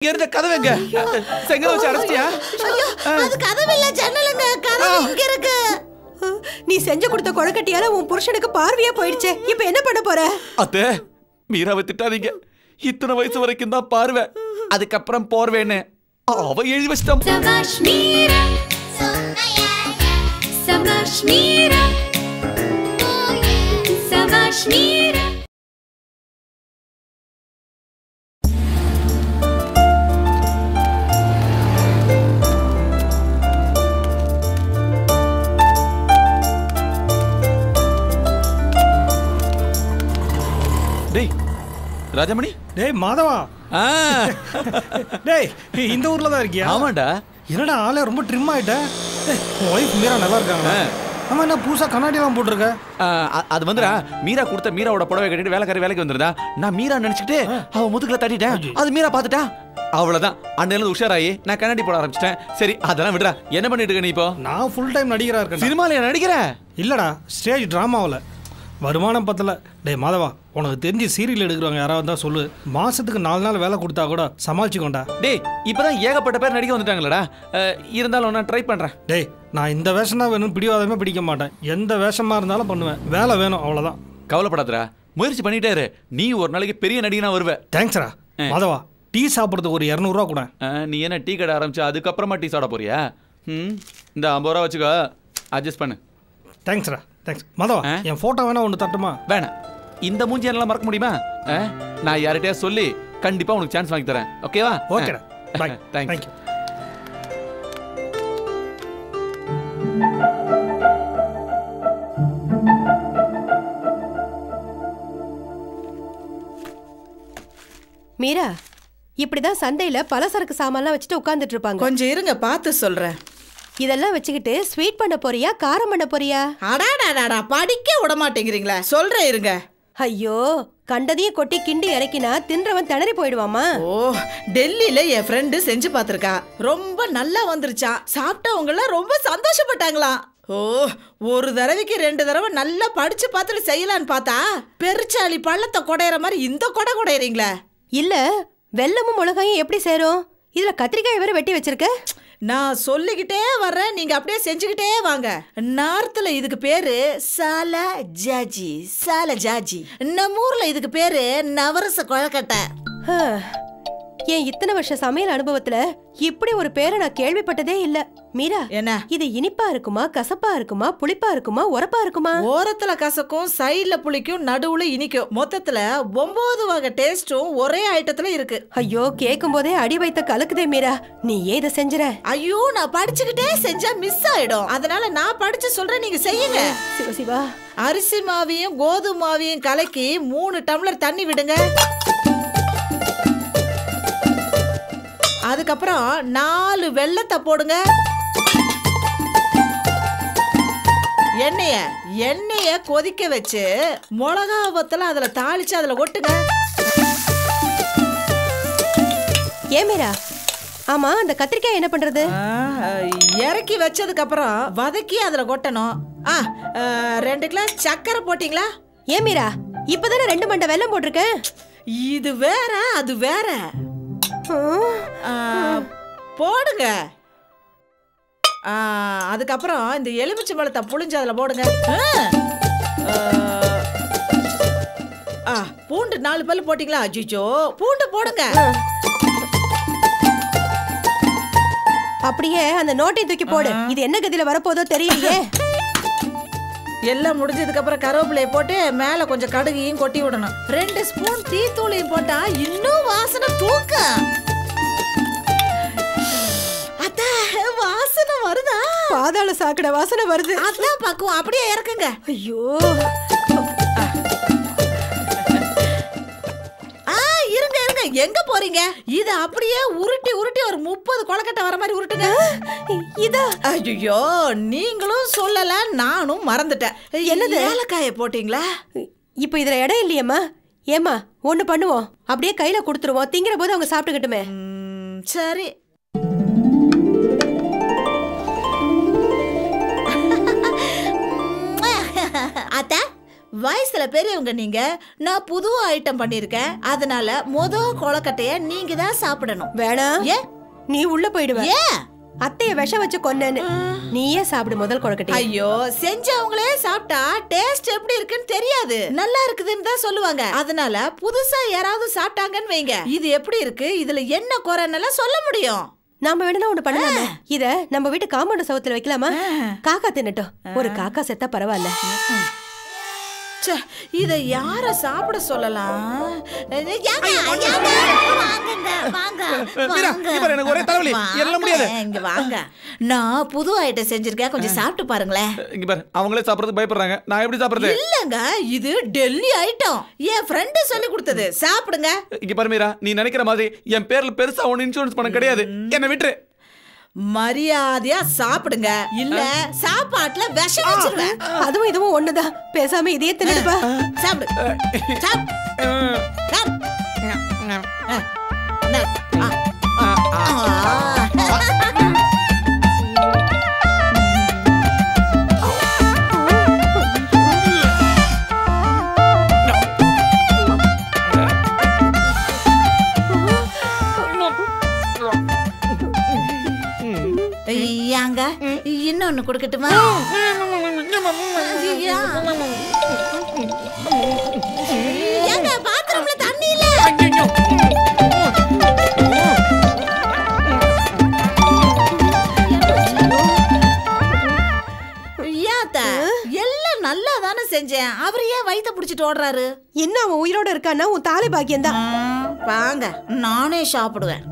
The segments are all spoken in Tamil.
இருந்த கதவுங்க செங்கல வச்சு அடைச்சிட்டியா? ஐயோ அது கதவு இல்ல ஜன்னலுங்க. கதவு இங்க இருக்கு. நீ செஞ்சு கொடுத்த கொழக்கட்டியால உன் புருஷனுக்கு பார்வையா போயிடுச்சே. இப்போ என்ன பண்ண போற? அத்தை மீராவை திட்டாதீங்க. இத்தனை வயசு வரைக்கும் தான் பார்வை, அதுக்கப்புறம் போர்வேன்னு அவ எழுதி வச்சிட்டான். சபாஷ் மீரா, சபாஷ் மீரா, சபாஷ் மீரா. டேய் ராஜமணி. டேய் மாதவா. டேய் இந்த ஊர்ல தான் இருக்கியா? ஆமாண்டா. என்னடா ஆளே ரொம்ப ட்ரிம் ஆயிட்ட. உன் ஒய்ஃப் மீரா நல்லா இருக்காங்க? ஆமா, என்ன புதுசா கண்ணாடிலாம் போட்டிருக்க? அது வந்துடா மீரா கொடுத்த மீராவோட புடவை கட்டிட்டு வேலைக்காரி வேலைக்கு வந்துருந்தா. நான் மீரா நினைச்சிட்டு அவ முதுகுல தட்டிட்டேன். அது மீரா பாத்துட்டா. அவ்வளவுதான். அன்னையில உஷாராயி நான் கண்ணாடி போட ஆரம்பிச்சிட்டேன். சரி அதெல்லாம் விடுறா. என்ன பண்ணிட்டு இருக்க நீ இப்போ? நான் ஃபுல் டைம் நடிகரா இருக்கேன். சினிமால நடிக்கிற? இல்லடா, ஸ்டேஜ் டிராமாவில். வருமானம் பத்தல. டேய் மாதவா, உனக்கு தெரிஞ்சு சீரியல் எடுக்கிறவங்க யாராவது தான் சொல்லு. மாசத்துக்கு 4 நாள் வேலை கொடுத்தா கூட சமாளிச்சுக்கோண்டா. டேய் இப்பதான் ஏகப்பட்ட பேர் நடிக்க வந்துட்டாங்களடா. இருந்தாலும் நான் ட்ரை பண்றேன். டேய் நான் இந்த வேஷம் தான் வேணும் பிடிவாதமே பிடிக்க மாட்டேன். எந்த வேஷமா இருந்தாலும் பண்ணுவேன். வேலை வேணும் அவ்வளவுதான். கவலைப்படாதடா, முயற்சி பண்ணிட்டே இரு. நீ ஒரு நாளைக்கு பெரிய நடிகனா வருவ. தேங்க்ஸ்ரா. மாதவா, டீ சாப்பிட்றதுக்கு ஒரு 200 ரூபா கூட. நீ என்ன டீ கடை ஆரம்பிச்சு அதுக்கப்புறமா டீ சாப்பிட போறியா? இந்த 50 ரூபா வச்சுக்கோ, அட்ஜஸ்ட் பண்ணு. தேங்க்ஸ்ரா. தேங்க்ஸ் மாதவா. என் போட்டோ வேணா ஒன்று தட்டுமா? வேணாம். இந்த மூஞ்சி எல்லாம் மறக்க முடியுமா? நான் யார்கிட்டயா சொல்லி கண்டிப்பா உனக்கு சான்ஸ் வாங்கி தரேன். ஓகேவா? ஓகேடா. பை. தேங்க்ஸ். மீரா, இப்படிதான் சந்தையில பலசரக்கு சாமான்லாம் வச்சுட்டு உட்கார்ந்துட்டு இருப்பாங்க. கொஞ்சம் இருங்க பார்த்து சொல்றேன். இதெல்லாம் வச்சுக்கிட்டு ஸ்வீட் பண்ண போறியா காரம் பண்ண போறியா? அடாடாடாடா படிக்க விட மாட்டேங்கிறீங்களா? சொல்றேன் இருங்க. ஐயோ, கண்டதையும் கொட்டி கிண்டி இறக்கினா தின்றவன் திணறி போயிடுவாமா? ஓ, டெல்லியில என் ஃப்ரெண்டு செஞ்சு பார்த்திருக்கா. ரொம்ப நல்லா வந்துருச்சா. சாப்பிட்டவங்க ரொம்ப சந்தோஷப்பட்டாங்களாம். ஓ, ஒரு தடவைக்கு 2 தடவை நல்லா படிச்சு பார்த்துட்டு செய்யலான்னு பார்த்தா பெருச்சாளி பள்ளத்தை குடையிற மாதிரி இந்த கொடை குடையறீங்களே. இல்ல, வெல்லமும் மிளகாயும் எப்படி சேரும்? இதுல கத்திரிக்காய் வேற வெட்டி வச்சிருக்க. நான் சொல்லிக்கிட்டே வர்றேன், நீங்க அப்படியே செஞ்சுக்கிட்டே வாங்க. நார்த்ல இதுக்கு பேரு சால ஜாஜி. சால ஜாஜி. நம்ம ஊர்ல இதுக்கு பேரு நவரச கொழக்கட்டை. என் இத்தனை வருஷ சமையல் அனுபவத்துல இப்படி ஒரு பேரை நான் கேள்விப்பட்டதே இல்ல. மீரா, என்ன இது இனிப்பா இருக்குமா, கசப்பா இருக்குமா, புளிப்பா இருக்குமா, உரப்பா இருக்குமா? ஓரத்துல கசக்கும், சைடுல புளிக்கும், நடுவுல இனிக்கும். மொத்தத்துல 9 வகை டேஸ்டும் ஒரே ஐட்டத்துல இருக்கு. ஐயோ, கேட்கும் போதே அடி வைத்த கலக்குதே மீரா. நீ ஏத செஞ்சுற? ஐயோ, நான் படிச்சுக்கிட்டே செஞ்சா மிஸ் ஆயிடும். அதனால நான் படிச்சு சொல்றேன், நீங்க செய்யுங்க. சிவா சிவா. அரிசி மாவையும் கோதுமை மாவையும் கலக்கி 3 டம்ளர் தண்ணி விடுங்க. அதுக்கப்புறம் 4 வெல்லத்தை போடுங்க. எண்ணெய கொதிக்க வச்சு மிளகா வத்தல அதுல தாளிச்சு அதுல கொட்டுங்க. ஏமேரா, ஆமா அந்த கத்திரிக்காய் என்ன பண்றது? இறக்கி வச்சதுக்கு அப்புறம் வதக்கி அதுல கொட்டணும். 2 கிளாஸ் சக்கரை போட்டீங்களா? ஏமீரா, இப்பதானே 2 மண்டை வெல்லம் போட்டிருக்கேன். இது வேற அது வேற. போடுங்க. அதுக்கப்புறம் இந்த எலுமிச்சை பழத்தை புளிஞ்சு அதுல போடுங்க. பூண்டு 4 பல்லு போட்டீங்களா? அஜிச்சோ, பூண்டு போடுங்க. அப்படியே அந்த நோட்டை தூக்கி போடு. இது என்ன கதியில வரப்போதோ தெரியலையே. எல்லாம் முடிஞ்சதுக்கு அப்புறம் கருவேப்பிலையை போட்டு மேல கொஞ்சம் கடுகையும் கொட்டி விடணும். 2 ஸ்பூன் டீ தூளையும் போட்டா இன்னும் வாசனை தூக்க. வாசனை வருதா? பாதாள சாக்கட வாசனை வருது. அதான் பக்குவம். அப்படியே இறக்குங்க. ஐயோ, இருங்க இருங்க, எங்க போறீங்க? இது அப்படியே உருட்டி உருட்டி ஒரு 30 கொலக்கட்டை வர மாதிரி உருட்டுங்க. இதா? ஐயோ, நீங்களும் சொல்லல, நானும் மறந்துட்டேன். என்னது? ஏலக்காயை போட்டீங்களா? இப்ப இதுல இடம் இல்லையம்மா. ஏமா, ஒண்ணு பண்ணுவோம், அப்படியே கையில கொடுத்துருவோம். திங்கிற போது அவங்க சாப்பிட்டுக்கிட்டுமே. சரி. அத்த, வயசுல பெரியவங்க நீங்க. நான் புது ஐட்டம் பண்ணிருக்கேன். அதனால கொழுக்கட்டைய நீங்க தான் சாப்பிடணும். வேணாம். ஏன்? நீ உள்ள போயிடுவ. ஏன்? அத்தைய விஷம் வச்சு கொன்னேன்னு. நீயே சாப்பிடு முதல் கொழுக்கட்டை. ஐயோ, செஞ்சவங்களே சாப்பிட்டா டேஸ்ட் எப்படி இருக்குன்னு தெரியாது. நல்லா இருக்குதுன்னு தான் சொல்லுவாங்க. அதனால புதுசா யாராவது சாப்பிட்டாங்கன்னு வைங்க, இது எப்படி இருக்கு, இதுல என்ன குறைன்னு சொல்ல முடியும். நாம வேணா ஒண்ணு பண்ணலாமே. இத நம்ம வீட்டு காம்பவுண்ட் சவுத்துல வைக்கலாமா? காக்கா தின்னட்டும். ஒரு காக்கா செத்தா பரவாயில்ல. இத யார சாப்பிட சொல்லலாம்? நான் புது ஐட்டம் செஞ்சிருக்கேன், கொஞ்சம் சாப்பிட்டு பாருங்களேன். அவங்களே சாப்பிடுறது பயப்படுறாங்க, நான் எப்படி சாப்பிடுறது? இல்லங்க, இது டெல்லி ஐட்டம். என் ஃப்ரெண்ட் சொல்லி கொடுத்தது. சாப்பிடுங்க. இங்க பாரு மீரா, நீ நினைக்கிற மாதிரி என் பேர்ல பெருசா ஒன்னு இன்சூரன்ஸ் பண்ண கிடையாது. என்ன விட்டுரு. மரியாதையா சாப்பிடுங்க, இல்ல சாப்பாட்டுல விஷம் வச்சிருவேன். அதுவும் இதுவும் ஒண்ணுதான். பேசாம இதையே தின்னுடுப்பா. சாப்பிடு. இன்னொன்னு கொடுக்கட்டுமா? பாத்திரம்ல தண்ணி இல்ல. எல்லாம் நல்லா தானே செஞ்சேன். அவர் ஏன் வயித்தை புடிச்சிட்டு ஓடுறாரு? இன்னும் அவன் உயிரோட இருக்கான்னா உன் தாலி பாக்கியம் தான். வாங்க, நானே சாப்பிடுவேன்.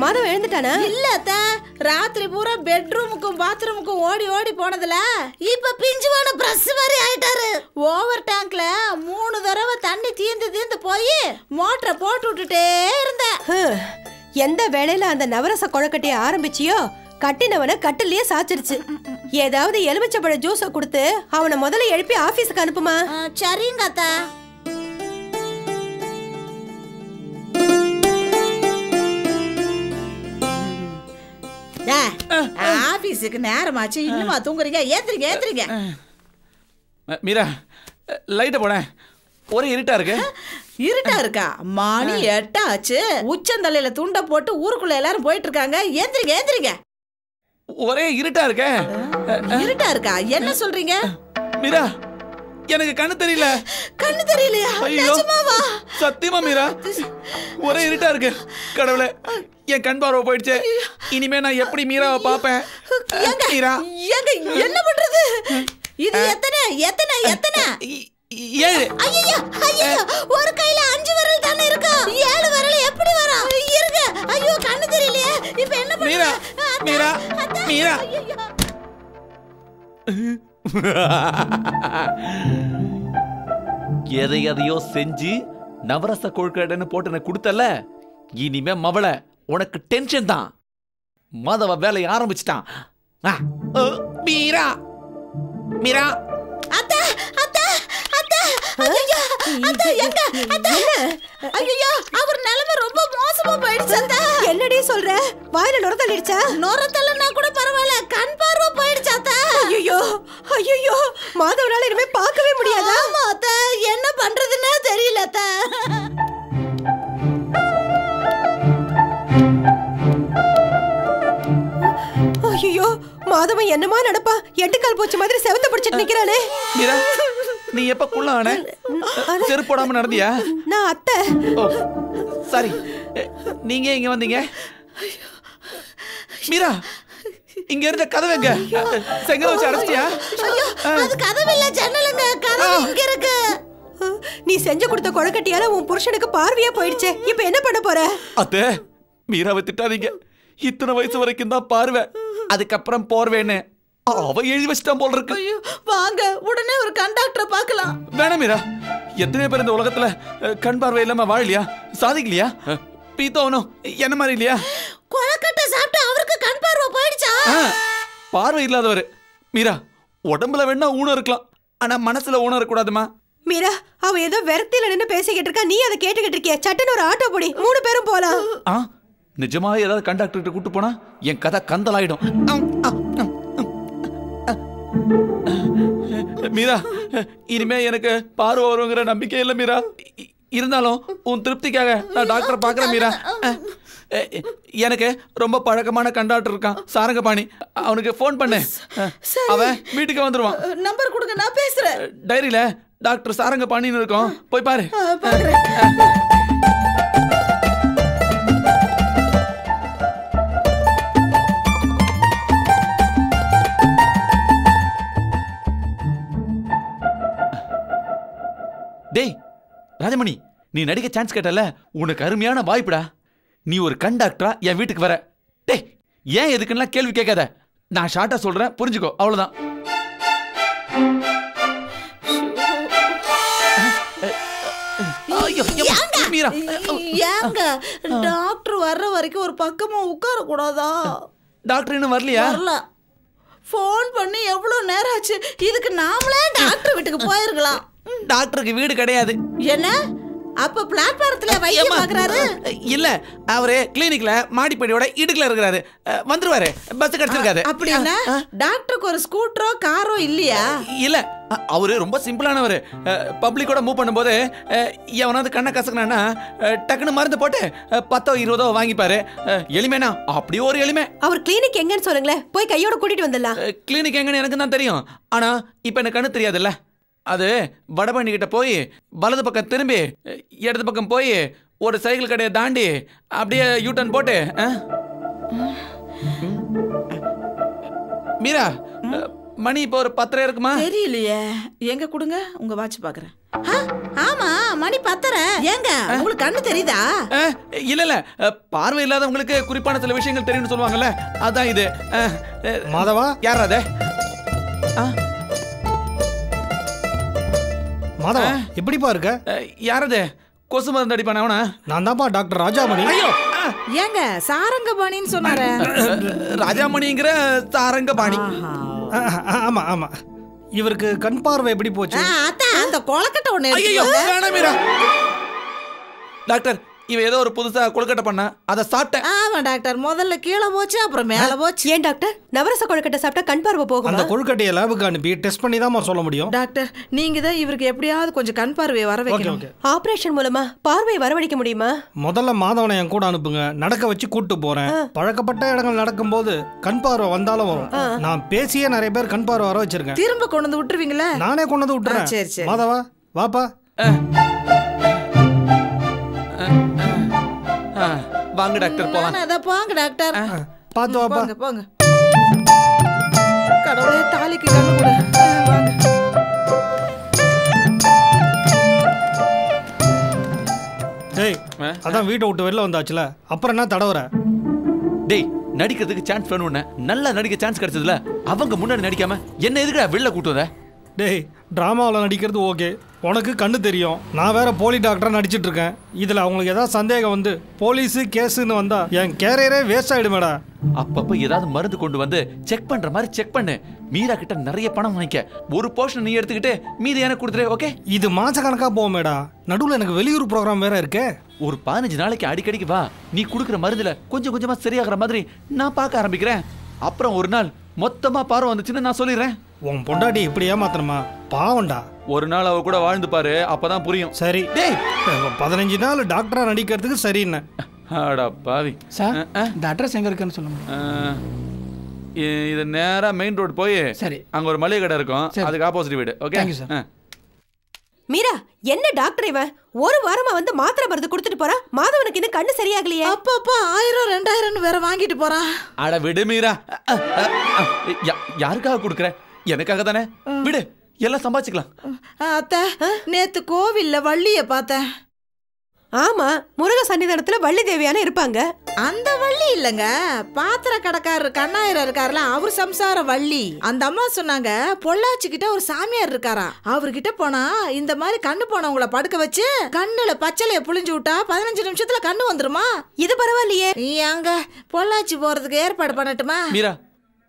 மாதவ எழுந்துட்டானா? இல்ல அத்த, ராத்திரி பூரா பெட்ரூமுக்கும் பாத்ரூமுக்கும் ஓடி ஓடி போனதுல இப்ப பிஞ்சுவான பிரஸ் மாதிரி ஆயிட்டாரு. ஓவர் டேங்க்ல 3 தடவை தண்ணி தீந்து போய் மோட்டரை போட்டு விட்டுட்டே இருந்தேன். எந்த வேளையில அந்த நவரச கொழுக்கட்டைய ஆரம்பிச்சியோ கட்டினவனை கட்டிலேயே சாச்சிருச்சு. ஏதாவது எலுமிச்சப்பழ ஜூஸ கொடுத்து அவனை முதல்ல எழுப்பி ஆபீஸுக்கு அனுப்புமா? சரிங்க அத்தா. ஆபீஸுக்கு நேரமாச்சு, இன்னுமா தூங்குறீங்க? ஏத்துறீங்க ஏத்துறீங்க. மீரா, லைட்ட போட. ஒரே இருட்டா இருக்கு. இருட்டா இருக்கா? மணி 8 ஆச்சு. உச்சந்தலையில துண்ட போட்டு ஊருக்குள்ள எல்லாரும் போயிட்டு இருக்காங்க. ஏத்துறீங்க ஏத்துறீங்க. ஒரே இருட்டா இருக்க. இருட்டா இருக்கா? என்ன சொல்றீங்க? மீரா, எனக்கு கண்ணு தெரியல. கண்ணு தெரியலையா? நிஜமாவா? சத்தியமா மீரா, ஒரே இருட்டா இருக்கு. கடவுளே, என் கண் பார்வை போயிடுச்சு. இனிமே நான் எப்படி மீராவை பாப்பேன்? மீரா, என்ன பண்றது? இது எத்தனை எத்தனை எத்தனை? 7. ஐயோ ஐயோ, ஒரு கையில 5 விரல் தானே இருக்கு. 7 விரல் எப்படி வரும்? இருங்க. ஐயோ, கண்ணு தெரியலையே. இப்போ என்ன பண்றது? மீரா, மீரா, மீரா. எதையோ செஞ்சு நவரச கொழுக்கட்டைன்னு போட்டு எனக்கு கொடுத்தல. இனிமே மவள உனக்கு டென்ஷன் தான். மாதவ வேலையை ஆரம்பிச்சிட்டான். மீரா, மீரா. அத்தை அத்தை அத்தை, ஐயோ அத்தை, எங்க அத்தை? ஐயோ, அவர் நிலைமை ரொம்ப மோசமா போயிடுச்சு அத்தை. என்னடி சொல்ற? வாயில நுர தள்ளிடுச்சா? நுர தள்ளனா கூட பரவாயில்ல, கண் பார்வை போயிடுச்சு அத்தை. ஐயோ ஐயோ, மாதவனால இனிமே பார்க்கவே முடியாதா? ஆமா அத்தை, என்ன பண்றதுன்னே தெரியல அத்தை. ஐயோ, மாதவன் என்னமா நடப்பா? 8 கால் பூச்சி மாதிரி செவத்த பிடிச்சிட்டு நிக்கிறானே. மீரா, நீ எப்ப குள்ளானே? செருப்பு போடாம நடந்தியா? நான் அத்தை. ஓ சாரி, நீங்க இங்க வந்தீங்க? மீரா, இங்க இருந்த கதவு எங்க? செங்கல் வச்சு அடைச்சிட்டியா? ஐயோ, அது கதவு இல்ல, ஜன்னலுங்க. கதவு இங்க இருக்கு. நீ செஞ்சு கொடுத்த கொழுக்கட்டையால உன் புருஷனுக்கு பார்வையா போயிடுச்சே. இப்போ என்ன பண்ண போற? அத்தை, மீராவை திட்டாதீங்க. இத்தனை வயசு வரைக்கும் தான் பார்வை, அதுக்கப்புறம் போர்வேன்னு அவ எழுதி வச்சிட்டான் போல இருக்கு. ஐயோ, வாங்க உடனே ஒரு கண்டக்டரை பார்க்கலாம். வேணாம் மீரா, எத்தனை பேர் இந்த உலகத்துல கண் பார்வை இல்லாம வாழலையா, சாதிக்கலையா? பீத்தோனும் என்ன மாதிரி இல்லையா? கொழுக்கட்டை சாப்பிட்டு அவருக்கு கண் பார்வை போயிடுச்சா? பார்வை இல்லாதவர். மீரா, உடம்புல வேணா ஊனம் இருக்கலாம், ஆனா மனசுல ஊனம் இருக்கக்கூடாதுமா. மீரா, அவ ஏதோ விரக்தியில நின்னு பேசிக்கிட்டு இருக்கா, நீ அதை கேட்டுக்கிட்டு இருக்கிய. சட்டுன்னு ஒரு ஆட்டோ போடி, 3 பேரும் போலாம். நிஜமா ஏதாவது கண்டக்டர் கூட்டு போனா என் கதை கந்தலாயிடும். மீரா, இனிமே எனக்கு பார்வை வருங்கிற நம்பிக்கை இல்லை மீரா. இருந்தாலும் உன் திருப்திக்காக நான் டாக்டரை பார்க்கறேன் மீரா. எனக்கு ரொம்ப பழக்கமான கண்டாக்டர் இருக்கான், சாரங்கபாணி. அவனுக்கு ஃபோன் பண்ணு, அவன் வீட்டுக்கு வந்துருவான். நம்பர் கொடுங்க, நான் பேசுறேன். டைரியில டாக்டர் சாரங்கபாணின்னு இருக்கும், போய் பாரு. டேய் ராஜமணி, நீ நடிக்க சான்ஸ் கேட்டல, உனக்கு அருமையான வாய்ப்புடா. நீ ஒரு கண்டக்டரா என் வீட்டுக்கு வர. டேய், ஏன் எதுக்குன்னா கேள்வி கேட்காத. நான் ஷார்ட்டா சொல்றேன், புரிஞ்சுக்கோ, அவ்வளவுதான். ஏங்க டாக்டர் வர்ற வரைக்கும் ஒரு பக்கமா உட்கார கூடாதா? டாக்டர் இன்னும் வரலையா? வரல. ஃபோன் பண்ணி எவ்வளவு நேரம் ஆச்சு. இதுக்கு நாமளே டாக்டர் வீட்டுக்கு போயிருக்கலாம். டாக்டருக்கு வீடு கிடையாது. என்ன அப்ப பிளாட்பாரத்துல வைத்தியம் பார்க்கறாரு? இல்ல, அவரு கிளினிக்ல மாடிப்படியோட இடுக்குல இருக்கிறாரு. வந்துருவாரு, பஸ் கிடைச்சிருக்காது. அப்படின்னா டாக்டருக்கு ஒரு ஸ்கூட்டரோ காரோ இல்லையா? இல்ல, அவரு ரொம்ப சிம்பிளானவர். பப்ளிக்கோட மூவ் பண்ணும்போது எவனாவது கண்ணை கசக்கினா டக்குன்னு மருந்து போட்டு 10 20 வாங்கிப்பாரு. எளிமைனா அப்படியே ஒரு எளிமை. அவர் கிளினிக் எங்கன்னு சொல்லுங்களேன், போய் கையோட கூட்டிட்டு வந்துடலாம். கிளினிக் எங்கன்னு எனக்கு தான் தெரியும், ஆனா இப்ப எனக்கு கண்ணு தெரியாதுல்ல. அது வடபழனி கிட்ட போய் வலது பக்கம் திரும்பி இடது பக்கம் போய் ஒரு சைக்கிள் கடையை தாண்டி அப்படியே யூட்டர்ன் போட்டு. மீரா, மணி இப்போ ஒரு 10:30 இருக்குமா? தெரியலையே, எங்க கொடுங்க, உங்க வாட்ச் பாக்குறேன். ஆமா, மணி 10:30. ஏங்க உங்களுக்கு கண்ணு தெரியுதா? இல்ல இல்ல, பார்வை இல்லாதவங்களுக்கு குறிப்பான சில விஷயங்கள் தெரியும்னு சொல்லுவாங்கல்ல, அதான் இது. மாதவா, யார் அது? மாதவா, எப்படிப்பா இருக்க? யாரது? கொசு மருந்து அடிப்பான அவனா? நான் தான்ப்பா டாக்டர் ராஜாமணி. ஐயோ, ஏங்க சாரங்கபாணின்னு சொன்னாரு. ராஜாமணிங்கிற சாரங்கபாணி. ஆமா ஆமா. இவருக்கு கண் பார்வை எப்படி போச்சு? அதான் அந்த கொலக்கட்டை ஒண்ணு. ஐயோ, வேணாம் மீரா. டாக்டர், இவ ஏதோ ஒரு புதுசா கொழுக்கட்டை பண்ணா, அதை சாப்பிட்டேன். ஆமா டாக்டர், முதல்ல கீழே போச்சு, அப்புறம் மேல போச்சு. ஏன் டாக்டர், நவரச கொழுக்கட்டை சாப்பிட்டா கண் பார்வை போகும்? அந்த கொழுக்கட்டையை லேபுக்கு அனுப்பி டெஸ்ட் பண்ணி தான் சொல்ல முடியும். டாக்டர், நீங்க தான் இவருக்கு எப்படியாவது கொஞ்சம் கண் பார்வையை வர வைக்கணும். ஆபரேஷன் மூலமா பார்வையை வரவழைக்க முடியுமா? முதல்ல மாதவனை என் கூட அனுப்புங்க, நடக்க வச்சு கூட்டு போறேன். பழக்கப்பட்ட இடங்கள் நடக்கும்போது கண் பார்வை வந்தாலும் வரும். நான் பேசியே நிறைய பேர் கண் பார்வை வர வச்சிருக்கேன். திரும்ப கொண்டு வந்து விட்டுருவீங்களா? நானே கொண்டு வந்து விட்டுறேன். சரி சரி. மாதவா, வாப்பா. வாங்க டாக்டர், போலாம். அதான் போங்க டாக்டர். பாத்து வாப்பா. போங்க போங்க. கடவுளே, தாலிக்கு கண்ணு கொடு. வாங்க. டேய், அதான் வீட்டை விட்டு வெளில வந்தாச்சுல, அப்புறம் என்ன தடவற? டேய், நடிக்கிறதுக்கு சான்ஸ் வேணும்னு நல்லா நடிக்க சான்ஸ் கிடைச்சதுல, அவங்க முன்னாடி நடிக்காம என்ன எதுக்குடா வெளில கூட்டு வர? டேய், டிராமாவில் நடிக்கிறது ஓகே, உனக்கு கண்ணு தெரியும். நான் வேற போலி டாக்டராக நடிச்சிட்டு இருக்கேன். இதில் அவங்களுக்கு ஏதாவது சந்தேகம் வந்து போலீஸு கேஸுன்னு வந்தா என் கேரியரே வேஸ்ட் ஆகிடுமேடா. அப்பப்போ ஏதாவது மருந்து கொண்டு வந்து செக் பண்ற மாதிரி செக் பண்ணு. மீரா கிட்ட நிறைய பணம் வாங்கிக்க, ஒரு போர்ஷன் நீ எடுத்துக்கிட்டு மீதி எனக்கு கொடுத்துரு. ஓகே? இது மாச கணக்காக போவோமேடா, நடுவில் எனக்கு வெளியூர் ப்ரோக்ராம் வேற இருக்கே. ஒரு 15 நாளைக்கு அடிக்கடிக்கு வா. நீ கொடுக்குற மருந்துல கொஞ்சம் கொஞ்சமா சரியாகிற மாதிரி நான் பார்க்க ஆரம்பிக்கிறேன். அப்புறம் ஒரு நாள் மொத்தமா பார்வை வந்துச்சுன்னு நான் சொல்லிடுறேன். உன் பொண்டாட்டி இப்படி ஏமாத்தணுமா? பாவண்டா. ஒரு நாள் அவ கூட வாழ்ந்து பாரு, அப்பதான் புரியும். சரி. டேய், 15 நாள் டாக்டரா நடிக்கிறதுக்கு சரின்னு. அடா பாவி. சார், இந்த அட்ரஸ் எங்க இருக்குன்னு சொல்லுங்க. இது நேரா மெயின் ரோடு போய் சரி, அங்க ஒரு மளிகை கடை இருக்கும், அதுக்கு ஆப்போசிட் வீடு. ஓகே? Thank you sir. மீரா, என்ன டாக்டர் இவன் ஒரு வாரமா வந்து மாத்திரை மருந்து கொடுத்துட்டு போறான். மாதவனுக்கு இன்னும் கண்ணு சரியாகலையே. அப்பப்பா 1000 2000 வேற வாங்கிட்டு போறான். அட விடு மீரா, யாருக்காக கொடுக்குற? எனக்காக தானே, விடு, எல்லாம் சம்பாதிச்சுக்கலாம். அத்தை, நேத்து கோவில்ல வள்ளிய பார்த்தேன். ஆமா, முருக சன்னிதானத்துல வள்ளி தேவியான இருப்பாங்க. அந்த வள்ளி இல்லங்க, பாத்திர கடைக்காரர் கண்ணாயிரம் இருக்காருல, அவர் சம்சார வள்ளி. அந்த அம்மா சொன்னாங்க, பொள்ளாச்சி கிட்ட ஒரு சாமியார் இருக்காரா, அவர்கிட்ட போனா இந்த மாதிரி கண்ணு போனவங்கள படுக்க வச்சு கண்ணுல பச்சளைய புளிஞ்சு விட்டா 15 நிமிஷத்துல கண்ணு வந்துருமா. இது பரவாயில்லையே. அங்க பொள்ளாச்சி போறதுக்கு ஏற்பாடு பண்ணட்டுமா? மீரா,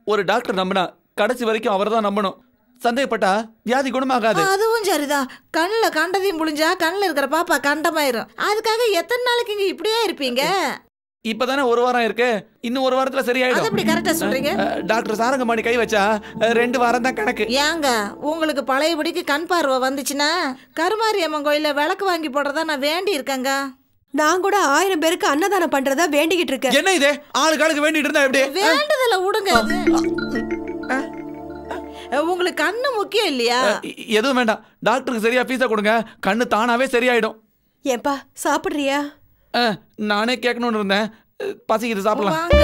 ஒரு டாக்டர் நம்பினா கடைசி வரைக்கும் அவர் தான் நம்பணும். சந்தேகப்பட்டா வியாதி குணமாகாது. அதுவும் சரிதான். கண்ணில் கண்டதையும் புழிஞ்சா கண்ணில் இருக்கிற பாப்பா கண்டமாயிரும். அதுக்காக எத்தனை நாளைக்கு இங்க இப்படியே இருப்பீங்க? இப்பதானே ஒரு வாரம் இருக்கு, இன்னும் ஒரு வாரத்துல சரியாயிடும். அது எப்படி கரெக்டா சொல்றீங்க? டாக்டர் சாரங்கமணி கை வச்சா 2 வாரம் தான் கணக்கு. ஏங்க உங்களுக்கு பழையபடிக்கு கண் பார்வை வந்துச்சுன்னா கருமாரியம்மன் கோயில விளக்கு வாங்கி போடுறதா நான் வேண்டி இருக்கேங்க. நான் கூட 1000 பேருக்கு அன்னதானம் பண்றதா வேண்டிக்கிட்டு இருக்கேன். என்ன இது ஆளுக்கு வேண்டிட்டு இருந்தா எப்படி? வேண்டுதல விடுங்க. உங்களுக்கு கண்ணு முக்கியம் இல்லையா? எதுவும் வேண்டாம், டாக்டருக்கு சரியா ஃபீஸா கொடுங்க, கண்ணு தானாவே சரியாயிடும். ஏன்பா சாப்பிடுறியா? நானே கேட்கணும்னு இருந்தேன், பசிக்குது, சாப்பிடலாம். வாங்க.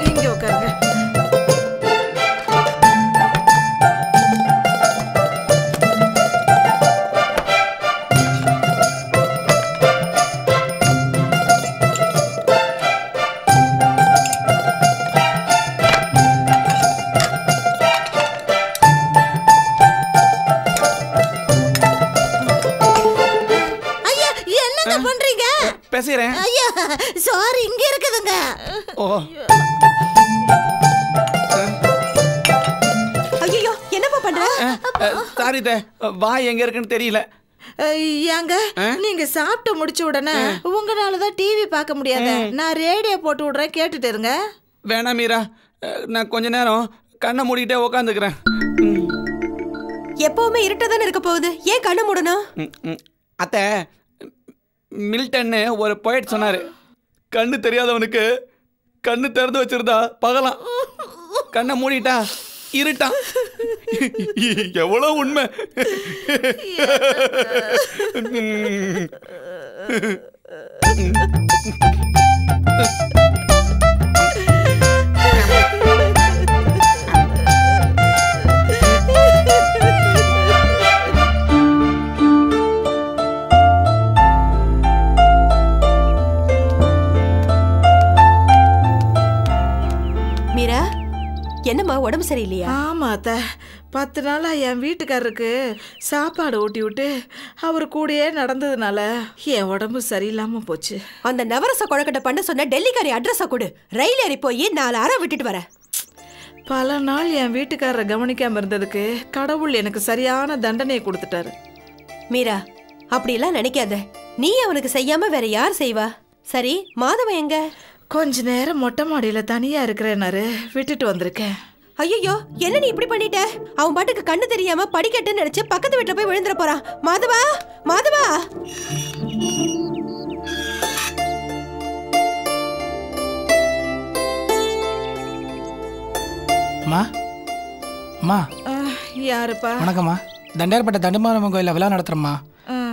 இங்க உட்காருங்க. பேசுறேன். ஐயா சாரி, இங்க இருக்குதுங்க. ஓ ஐயோ என்னப்பா பண்ற? சாரி தே, வாய் எங்க இருக்குன்னு தெரியல. ஏங்க நீங்க சாப்பிட்டு முடிச்ச உடனே உங்களாலதான் டிவி பார்க்க முடியாது, நான் ரேடியோ போட்டு விடுறேன், கேட்டுட்டு இருங்க. வேணாம் மீரா, நான் கொஞ்ச நேரம் கண்ணை மூடிட்டே உக்காந்துக்கிறேன். எப்பவுமே இருட்டதானே இருக்க போகுது, ஏன் கண்ணை மூடணும்? அத்தை, மில்டன் ஒரு போயிட் சொன்னாரு, கண்ணு தெரியாதவனுக்கு கண்ணு திறந்து வச்சிருந்தா பகலாம், கண்ணை மூடிட்டா இருட்டான். எவ்வளவு உண்மை. என்னம்மா உடம்பு சரியில்லையா? ஆமா அத்தை, 10 நாளா என் வீட்டுக்காரருக்கு சாப்பாடு ஊட்டி விட்டு அவர் கூடயே நடந்ததுனால என் உடம்பு சரியில்லாம போச்சு. அந்த நவரச கொழக்கட்டை பண்ண சொன்ன டெல்லிக்காரி அட்ரஸ கொடு, ரயில் ஏறி போய் 4 அரை விட்டுட்டு வரேன். பல நாள் என் வீட்டுக்காரரை கவனிக்காம இருந்ததுக்கு கடவுள் எனக்கு சரியான தண்டனையை கொடுத்துட்டாரு. மீரா, அப்படிலாம் நினைக்காத, நீ அவனுக்கு செய்யாம வேற யார் செய்வா? சரி, மாதவன் எங்க? கொஞ்ச நேரம் மொட்டை மாடியில தனியா இருக்கிறேன்னாரு, விட்டுட்டு வந்திருக்கேன். ஐயோ, என்ன நீ இப்படி பண்ணிட்ட? அவன் பாட்டுக்கு கண்ணு தெரியாம படிக்கட்டுன்னு நினைச்சு பக்கத்து வீட்டுல போய் விழுந்துற போறான். மாதவா, மாதவா! அம்மா, அம்மா. யாருப்பா? வணக்கம்மா. தண்டையார்பேட்டை தண்டுமாரியம்மன் கோயிலில் விழா நடத்துறம்மா.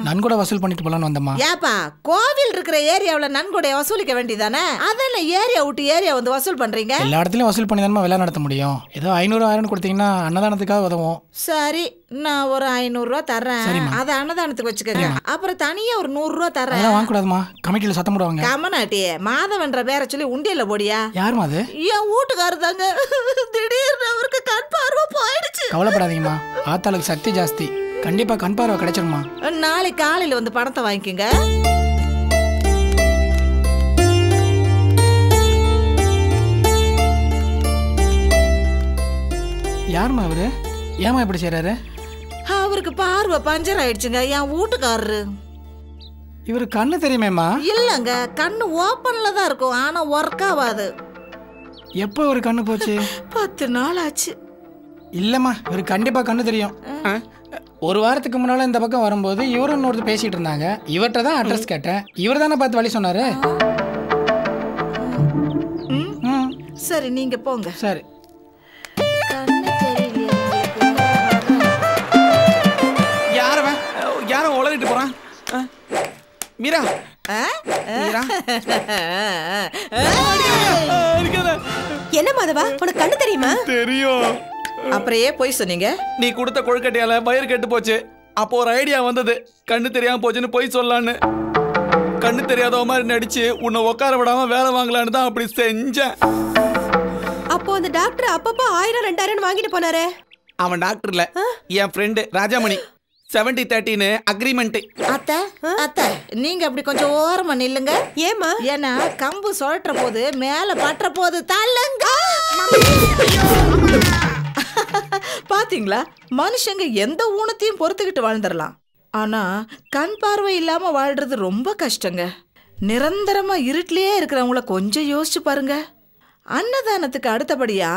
நன்கொடை வசூல் பண்ணிட்டு போலான்னு வந்தம்மா. ஏப்பா, கோவில் இருக்கிற ஏரியாவில் நன்கொடை வசூலிக்க வேண்டியதானே? அதெல்லாம் ஏரியா விட்டு ஏரியா வந்து வசூல் பண்றீங்க? எல்லா இடத்துலயும் வசூல் பண்ணி தானே விழா நடத்த முடியும். ஏதோ 500-1000 கொடுத்தீங்கன்னா அன்னதானத்துக்காக உதவும். சரி, நான் ஒரு 500 ரூபா தர்றேன், அதை அன்னதானத்துக்கு வச்சுக்கோங்க. அப்புறம் தனியா ஒரு 100 ரூபா தர்றேன். அதெல்லாம் வாங்கக்கூடாதுமா, கமிட்டியில சத்தம் போடுவாங்க. கமனாட்டி, மாதவன்ற பேரை சொல்லி உண்டியல்ல போடியா? யாருமா அது? என் வீட்டுக்காரர் தாங்க. திடீர்னு அவருக்கு கண் பார்வை போயிடுச்சு. கவலைப்படாதீங்கம்மா, ஆத்தாளுக்கு சக்தி ஜாஸ்தி, கண்டிப்பா கண் பார்வை கிடைச்சிருமா. நாளைக்கு காலையில வந்து பணத்தை வாங்கிக்கோங்க. யாருமா அவரு? ஏமா இப்படி செய்யறாரு? அவருக்கு பார்வை பஞ்சர் ஆயிடுச்சுங்க, என் வீட்டுக்காரரு. இவரு கண்ணு தெரியுமேம்மா? இல்லங்க, கண்ணு ஓப்பன்ல தான் இருக்கும், ஆனா ஒர்க் ஆகாது. எப்போ ஒரு கண்ணு போச்சு? 10 நாள் ஆச்சு. இல்லம்மா, இவரு கண்டிப்பா கண்ணு தெரியும். ஒரு வாரத்துக்கு முன்னால இந்த பக்கம் வரும்போது இவரும் இன்னொருத்தர் பேசிட்டு இருந்தாங்க. இவர்கிட்ட தான் அட்ரஸ் கேட்டேன், இவர் தானே பார்த்து வழி சொன்னாரு. சரி, நீங்க போங்க. சரி. யாரும் உளறிட்டு போறான்? மீரா, மீரா. என்ன மாதவா, உனக்கு கண்ணு தெரியுமா? தெரியும். அப்புறம் ஏன் போய் சொன்னீங்க? நீ கொடுத்த கொழுக்கட்டையால வயிறு கெட்டு போச்சு. அப்போ ஒரு ஐடியா வந்தது, கண்ணு தெரியாம போச்சுன்னு போய் சொல்லலான்னு. கண்ணு தெரியாத மாதிரி நடிச்சு உன்னை உட்கார விடாம வேலை வாங்கலான்னு தான் அப்படி செஞ்சேன். அப்போ அந்த டாக்டர் அப்பப்போ 1000-2000 வாங்கிட்டு போனாரே? அவன் டாக்டர் இல்ல, என் ஃப்ரெண்டு ராஜாமணி. 70-30 அக்ரிமெண்ட். அத்தை அத்தை நீங்க அப்படி கொஞ்சம் ஓரமா நில்லுங்க. ஏமா? ஏன்னா கம்பு சுழற்ற போது மேல பற்ற போது தள்ளுங்க. பாத்தீங்களா, மனுஷங்க எந்த ஊனத்தையும் பொறுத்துக்கிட்டு வாழ்ந்துடலாம். ஆனா கண் பார்வை இல்லாம வாழ்றது ரொம்ப கஷ்டங்க. நிரந்தரமா இருட்டிலேயே இருக்கிறவங்கள கொஞ்சம் யோசிச்சு பாருங்க. அன்னதானத்துக்கு அடுத்தபடியா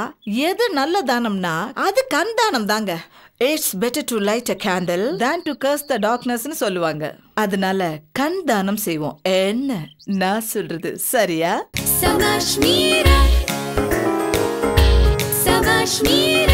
எது நல்ல தானம்னா அது கண் தானம் தாங்க. It's better to light a candle than to curse the darknessன்னு சொல்லுவாங்க. அதனால கண் தானம் செய்வோம். என்ன நான் சொல்றது சரியா? Savaş Mira. Savaş Mira.